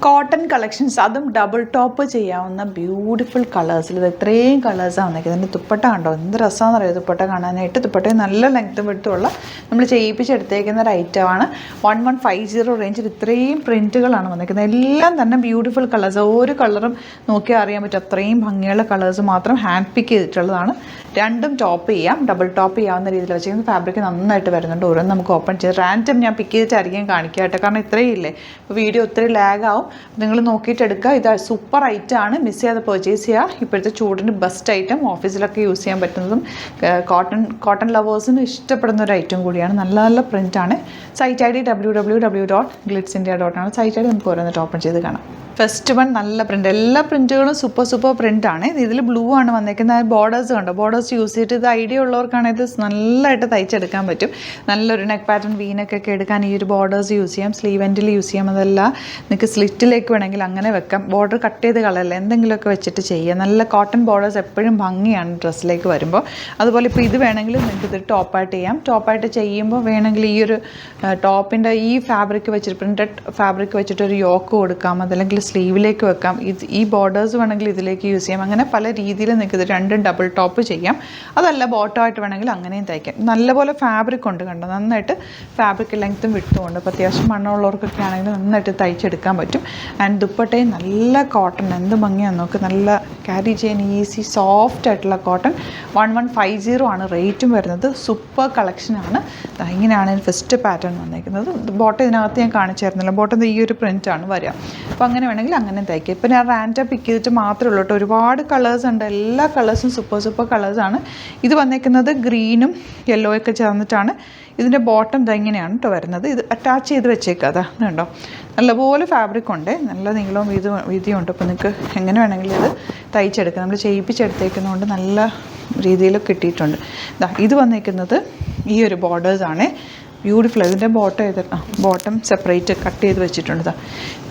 Cotton collections, അതും double top ചെയ്യാവുന്ന beautiful കളേഴ്സിൽ. ഇത് ഇത്രയും കളേഴ്സാണ് വന്നേക്കുന്നത്. ഇതിൻ്റെ ദുപ്പട്ട കണ്ടോ, എന്ത് രസമാണെന്ന് അറിയാം ദുപ്പട്ട കാണാനായിട്ട്. ദുപ്പട്ട നല്ല ലെങ്ത്തും വിട്ടുള്ള നമ്മൾ ചെയ്യിപ്പിച്ചെടുത്തേക്കുന്ന ഒരു ഐറ്റമാണ്. 1150 റേഞ്ചിൽ ഇത്രയും പ്രിൻറ്റുകളാണ് വന്നേക്കുന്നത്. എല്ലാം തന്നെ ബ്യൂട്ടിഫുൾ കളേഴ്സ്. ഓരോ കളറും നോക്കിയാൽ അറിയാൻ പറ്റും, അത്രയും ഭംഗിയുള്ള കളേഴ്സ് മാത്രം ഹാൻഡ് പിക്ക് ചെയ്തിട്ടുള്ളതാണ്. രണ്ടും ടോപ്പ് ചെയ്യാം, ഡബിൾ ടോപ്പ് ചെയ്യാവുന്ന രീതിയിൽ വെച്ചിരിക്കുന്നത്. ഫാബ്രിക് നന്നായിട്ട് വരുന്നുണ്ട്. ഓരോന്ന് നമുക്ക് ഓപ്പൺ ചെയ്ത് റാൻഡം ഞാൻ പിക്ക് ചെയ്തിട്ടായിരിക്കും കാണിക്കാട്ടെ, കാരണം ഇത്രയും ഇല്ലേ, അപ്പോൾ വീഡിയോ ഒത്തിരി ലാഗ് ആവും. നിങ്ങൾ നോക്കിയിട്ട് എടുക്കുക. ഇത് സൂപ്പർ ഐറ്റമാണ്, മിസ് ചെയ്യാതെ പർച്ചേസ് ചെയ്യുക. ഇപ്പോഴത്തെ ചൂടിന് ബെസ്റ്റ് ഐറ്റം, ഓഫീസിലൊക്കെ യൂസ് ചെയ്യാൻ പറ്റുന്നതും കോട്ടൺ ലവേഴ്സിന് ഇഷ്ടപ്പെടുന്ന ഒരു ഐറ്റം കൂടിയാണ്. നല്ല നല്ല പ്രിൻ്റാണ്. സൈറ്റ് ഐ ഡി www.glitzindia.com ആണ് സൈറ്റ് ഐ ഡി. നമുക്ക് ഓരോന്നിട്ട് ഓപ്പൺ ചെയ്ത് കാണാം. ഫസ്റ്റ് വൺ നല്ല പ്രിൻ്റ്, എല്ലാ പ്രിൻറ്റുകളും സൂപ്പർ പ്രിൻ്റാണ്. ഇതിൽ ബ്ലൂ ആണ് വന്നേക്കുന്നത്. ബോർഡേഴ്സ് കണ്ടോ, ബോർഡേഴ്സ് യൂസ് ചെയ്തിട്ട് ഇത് ഐഡിയ ഉള്ളവർക്കാണെങ്കിൽ ഇത് നല്ലതായിട്ട് തയ്ച്ചെടുക്കാൻ പറ്റും. നല്ലൊരു നെക്ക് പാറ്റേൺ വീനക്കൊക്കെ എടുക്കാൻ ഈ ഒരു ബോർഡേഴ്സ് യൂസ് ചെയ്യാം. സ്ലീവ് എൻഡിൽ യൂസ് ചെയ്യാം. അതല്ല നിങ്ങൾക്ക് സ്ലിറ്റിലേക്ക് വേണമെങ്കിൽ അങ്ങനെ വെക്കാം. ബോർഡർ കട്ട് ചെയ്ത് കളയല്ല, എന്തെങ്കിലുമൊക്കെ വെച്ചിട്ട് ചെയ്യാം. നല്ല കോട്ടൺ ബോർഡേഴ്സ് എപ്പോഴും ഭംഗിയാണ് ഡ്രസ്സിലേക്ക് വരുമ്പോൾ. അതുപോലെ ഇപ്പോൾ ഇത് വേണമെങ്കിൽ നിങ്ങൾക്ക് ഇത് ടോപ്പായിട്ട് ചെയ്യാം. ടോപ്പായിട്ട് ചെയ്യുമ്പോൾ വേണമെങ്കിൽ ഈ ഒരു ടോപ്പിൻ്റെ ഈ ഫാബ്രിക് വെച്ചിട്ട്, പ്രിൻറ്റഡ് ഫാബ്രിക് വെച്ചിട്ട് ഒരു യോക്ക് കൊടുക്കാം. അതല്ലെങ്കിൽ സ്ലീവിലേക്ക് വെക്കാം. ഈ ബോർഡേഴ്സ് വേണമെങ്കിൽ ഇതിലേക്ക് യൂസ് ചെയ്യാം. അങ്ങനെ പല രീതിയിൽ നിങ്ങൾക്ക് ഇത് രണ്ടും ഡബിൾ ടോപ്പ് ചെയ്യാം. അതല്ല ബോട്ടമായിട്ട് വേണമെങ്കിൽ അങ്ങനെയും തയ്ക്കാം. നല്ലപോലെ ഫാബ്രിക് ഉണ്ട് കണ്ടോ, നന്നായിട്ട് ഫാബ്രിക് ലെങ്ത്തും വിട്ടുമുണ്ട്. അപ്പോൾ അത്യാവശ്യം മണ്ണമുള്ളവർക്കൊക്കെ ആണെങ്കിൽ നന്നായിട്ട് തയ്ച്ചെടുക്കാൻ പറ്റും. ആൻഡ് ദുപ്പട്ടയും നല്ല കോട്ടൺ, എന്ത് ഭംഗിയാണെന്ന് നോക്ക്. നല്ല ക്യാരി ചെയ്യാൻ ഈസി സോഫ്റ്റ് ആയിട്ടുള്ള കോട്ടൺ. 1150 ആണ് റേറ്റും വരുന്നത്. സൂപ്പർ കളക്ഷനാണ്. ഇങ്ങനെയാണ് ഫസ്റ്റ് പാറ്റേൺ വന്നിരിക്കുന്നത്. ബോട്ടം ഇതിനകത്ത് ഞാൻ കാണിച്ചായിരുന്നില്ല. ബോട്ടം ഈ ഒരു പ്രിൻ്റാണ് വരിക. അപ്പോൾ അങ്ങനെ വേണമെങ്കിൽ അങ്ങനെ തയ്ക്കാം. ഇപ്പോൾ ഞാൻ റാൻഡം പിക്ക് ചെയ്തിട്ട് മാത്രമേ ഉള്ളൂ കേട്ടോ. ഒരുപാട് കളേഴ്സ് ഉണ്ട്. എല്ലാ കളേഴ്സും സൂപ്പർ കളേഴ്സാണ്. ഇത് വന്നിരിക്കുന്നത് ഗ്രീനും യെല്ലോ ഒക്കെ ചേർന്നിട്ടാണ്. ഇതിൻ്റെ ബോട്ടം ഇങ്ങനെയാണ് കേട്ടോ വരുന്നത്. ഇത് അറ്റാച്ച് ചെയ്ത് വെച്ചേക്കുക. അതാ കണ്ടോ, നല്ലപോലെ ഫാബ്രിക് ഉണ്ട്, നല്ല നീളവും വീതിയും ഉണ്ട്. അപ്പോൾ നിങ്ങൾക്ക് എങ്ങനെ വേണമെങ്കിലും ഇത് തയ്ച്ചെടുക്കാം. നമ്മൾ ചെയ്യിപ്പിച്ചെടുത്തേക്കുന്നതുകൊണ്ട് നല്ല രീതിയിൽ കിട്ടിയിട്ടുണ്ട്. ഇത് വന്നിരിക്കുന്നത് ഈ ഒരു ബോർഡേഴ്സാണ്. ബ്യൂട്ടിഫുൾ. ഇതിൻ്റെ ബോട്ടം സെപ്പറേറ്റ് കട്ട് ചെയ്ത് വെച്ചിട്ടുണ്ട്.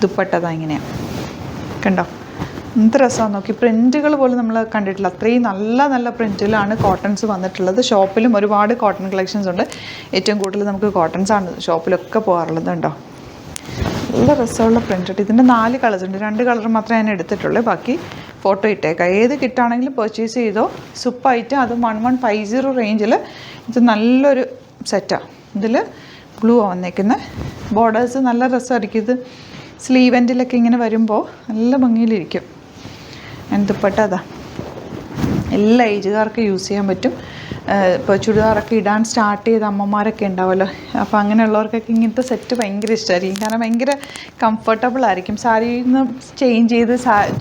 ദുപ്പട്ട ഇങ്ങനെയാണ് കണ്ടോ, എന്ത് രസമാണ് നോക്കി. പ്രിൻറ്റുകൾ പോലും നമ്മൾ കണ്ടിട്ടില്ല, അത്രയും നല്ല പ്രിൻറ്റിലാണ് കോട്ടൺസ് വന്നിട്ടുള്ളത്. ഷോപ്പിലും ഒരുപാട് കോട്ടൺ കളക്ഷൻസ് ഉണ്ട്. ഏറ്റവും കൂടുതൽ നമുക്ക് കോട്ടൺസാണ് ഷോപ്പിലൊക്കെ പോകാറുള്ളത്. ഉണ്ടോ, നല്ല രസമുള്ള പ്രിൻ്റ്. ഇതിൻ്റെ 4 കളേഴ്സ് ഉണ്ട്. 2 കളർ മാത്രമേ ഞാൻ എടുത്തിട്ടുള്ളൂ, ബാക്കി ഫോട്ടോ ഇട്ടേക്കാം. ഏത് കിട്ടാണെങ്കിലും പർച്ചേസ് ചെയ്തോ. Super item. അത് 1150 റേഞ്ചിൽ ഇത് നല്ലൊരു സെറ്റാണ്. ഇതിൽ ബ്ലൂ വന്നേക്കുന്നത്. ബോർഡേഴ്സ് നല്ല രസമായിരിക്കും. ഇത് സ്ലീവ് എൻഡിലൊക്കെ ഇങ്ങനെ വരുമ്പോൾ നല്ല ഭംഗിയിലിരിക്കും. ദുപ്പട്ട എല്ലാ ഏജുകാർക്ക് യൂസ് ചെയ്യാൻ പറ്റും. ഇപ്പോൾ ചുരിദാറൊക്കെ ഇടാൻ സ്റ്റാർട്ട് ചെയ്ത അമ്മമാരൊക്കെ ഉണ്ടാവുമല്ലോ, അപ്പോൾ അങ്ങനെയുള്ളവർക്കൊക്കെ ഇങ്ങനത്തെ സെറ്റ് ഭയങ്കര ഇഷ്ടമായിരിക്കും. കാരണം ഭയങ്കര കംഫർട്ടബിൾ ആയിരിക്കും. സാരിയിൽ നിന്ന് ചേഞ്ച് ചെയ്ത്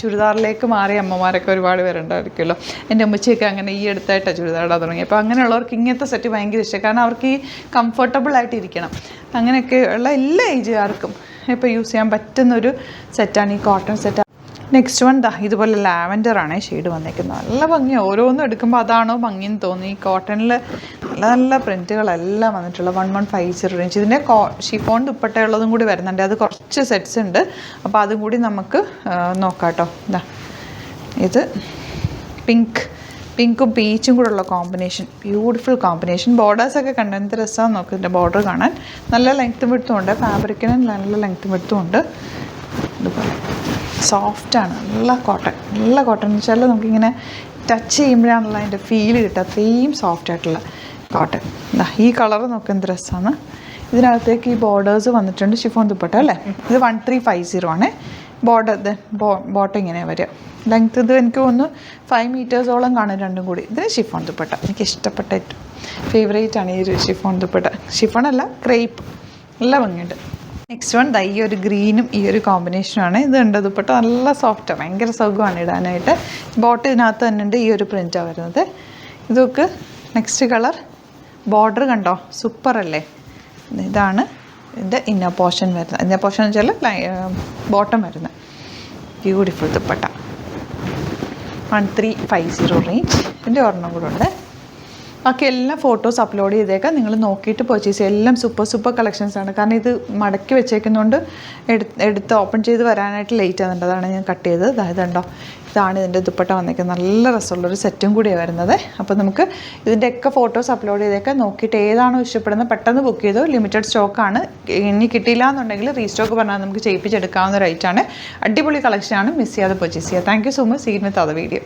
ചുരിദാറിലേക്ക് മാറിയ അമ്മമാരൊക്കെ ഒരുപാട് പേരുണ്ടായിരിക്കുമല്ലോ. എൻ്റെ അമ്മച്ചിയൊക്കെ അങ്ങനെ ഈ അടുത്തായിട്ടാണ് ചുരിദാർ ഇടാൻ തുടങ്ങി. അപ്പോൾ അങ്ങനെയുള്ളവർക്ക് ഇങ്ങനത്തെ സെറ്റ് ഭയങ്കര ഇഷ്ടമാണ്. കാരണം അവർക്ക് ഈ കംഫർട്ടബിളായിട്ടിരിക്കണം. അങ്ങനെയൊക്കെയുള്ള എല്ലാ ഏജുകാർക്കും ഇപ്പോൾ യൂസ് ചെയ്യാൻ പറ്റുന്നൊരു സെറ്റാണ് ഈ കോട്ടൺ സെറ്റ്. നെക്സ്റ്റ് വൺ ഇതുപോലെ ലാവൻഡറാണ് ഷെയ്ഡ് വന്നേക്കുന്നത്. നല്ല ഭംഗിയാണ്. ഓരോന്നും എടുക്കുമ്പോൾ അതാണോ ഭംഗിയെന്ന് തോന്നി. ഈ കോട്ടണിൽ നല്ല പ്രിൻറ്റുകളെല്ലാം വന്നിട്ടുള്ള 1150 റേഞ്ച്. ഇതിൻ്റെ ഷിഫോൺ ദുപ്പട്ടയുള്ളതും കൂടി വരുന്നുണ്ട്. അത് കുറച്ച് സെറ്റ്സ് ഉണ്ട്, അപ്പോൾ അതും കൂടി നമുക്ക് നോക്കാം കേട്ടോ. ഇത് പിങ്കും പീച്ചും കൂടെ ഉള്ള കോമ്പിനേഷൻ, ബ്യൂട്ടിഫുൾ കോമ്പിനേഷൻ. ബോർഡേഴ്സൊക്കെ കണ്ട് എന്ത് രസമാണ് നോക്ക്. ഇതിൻ്റെ ബോർഡർ കാണാൻ നല്ല ലെങ്ത്തും വിടുത്തും ഉണ്ട്. ഫാബ്രിക്കിന് നല്ല ലെങ്ത്തും വിടുത്തും ഉണ്ട്. ഇതുപോലെ സോഫ്റ്റാണ്. നല്ല കോട്ടൺ എന്ന് വെച്ചാൽ നമുക്കിങ്ങനെ ടച്ച് ചെയ്യുമ്പോഴാണല്ലോ അതിൻ്റെ ഫീല് കിട്ടുക. അത്രയും സോഫ്റ്റ് ആയിട്ടുള്ള കോട്ടൺ. ഈ കളർ നോക്ക് എന്ത് രസമാണ്. ഇതിനകത്തേക്ക് ഈ ബോർഡേഴ്സ് വന്നിട്ടുണ്ട്. ഷിഫോൺ ദുപ്പട്ട അല്ലേ. ഇത് 1350 ആണ്. ബോട്ടം ഇങ്ങനെ വരിക. ലെങ്ത്ത് ഇത് എനിക്ക് തോന്നുന്നു 5 മീറ്റേഴ്സോളം കാണും രണ്ടും കൂടി. ഇതിന് ഷിഫോൺ ദുപ്പട്ട എനിക്ക് ഇഷ്ടപ്പെട്ട ഏറ്റവും ഫേവറേറ്റാണ് ഈ ഒരു ഷിഫോൺ ദുപ്പട്ട. ഷിഫോണല്ല, ക്രേപ്പ്. നല്ല ഭംഗിയുണ്ട്. നെക്സ്റ്റ് വൺ ഈ ഒരു ഗ്രീനും ഈ ഒരു കോമ്പിനേഷനുമാണ്. ഇത് ഉണ്ട് ദുപ്പട്ട നല്ല സോഫ്റ്റാണ്, ഭയങ്കര സുഖമാണ് ഇടാനായിട്ട്. ബോട്ടം ഇതിനകത്ത് തന്നെ ഉണ്ട്. ഈ ഒരു പ്രിൻറ്റാണ് വരുന്നത്. ഇതൊക്കെ നെക്സ്റ്റ് കളർ. ബോർഡർ കണ്ടോ, സൂപ്പർ അല്ലേ. ഇതാണ് ഇതിൻ്റെ ഇന്നർ പോർഷൻ വരുന്നത്. ഇന്നർ പോർഷൻ എന്ന് വെച്ചാൽ ബോട്ടം വരുന്നത്. Beautiful dupatta 1350 range. ഇതിൻ്റെ ഒരെണ്ണം കൂടെ ഉണ്ട്. ബാക്കി എല്ലാ ഫോട്ടോസ് അപ്ലോഡ് ചെയ്തേക്കാം. നിങ്ങൾ നോക്കിയിട്ട് പർച്ചേസ് ചെയ്യുക. എല്ലാം സൂപ്പർ കളക്ഷൻസാണ്. കാരണം ഇത് മടക്കി വെച്ചേക്കുന്നതുകൊണ്ട് എടുത്ത് ഓപ്പൺ ചെയ്ത് വരാനായിട്ട് ലേറ്റ് ആകുന്നുണ്ട്. അതാണ് ഞാൻ കട്ട് ചെയ്തത്. അതായത് ഉണ്ടോ, ഇതാണ് ഇതിൻ്റെ ദുപ്പട്ട വന്നേക്കുന്നത്. നല്ല രസമുള്ളൊരു സെറ്റും കൂടിയാണ് വരുന്നത്. അപ്പോൾ നമുക്ക് ഇതിൻ്റെയൊക്കെ ഫോട്ടോസ് അപ്ലോഡ് ചെയ്തേക്കാം. നോക്കിയിട്ട് ഏതാണോ ഇഷ്ടപ്പെടുന്നത് പെട്ടെന്ന് ബുക്ക് ചെയ്തോ. ലിമിറ്റഡ് സ്റ്റോക്കാണ്. ഇനി കിട്ടിയില്ല എന്നുണ്ടെങ്കിൽ റീസ്റ്റോക്ക് പറഞ്ഞാൽ നമുക്ക് ചെയ്യിപ്പിച്ചെടുക്കാവുന്ന റേറ്റാണ്. അടിപൊളി കളക്ഷനാണ്. മിസ് ചെയ്യാതെ പർച്ചേസ് ചെയ്യുക. Thank you so much. See with other video.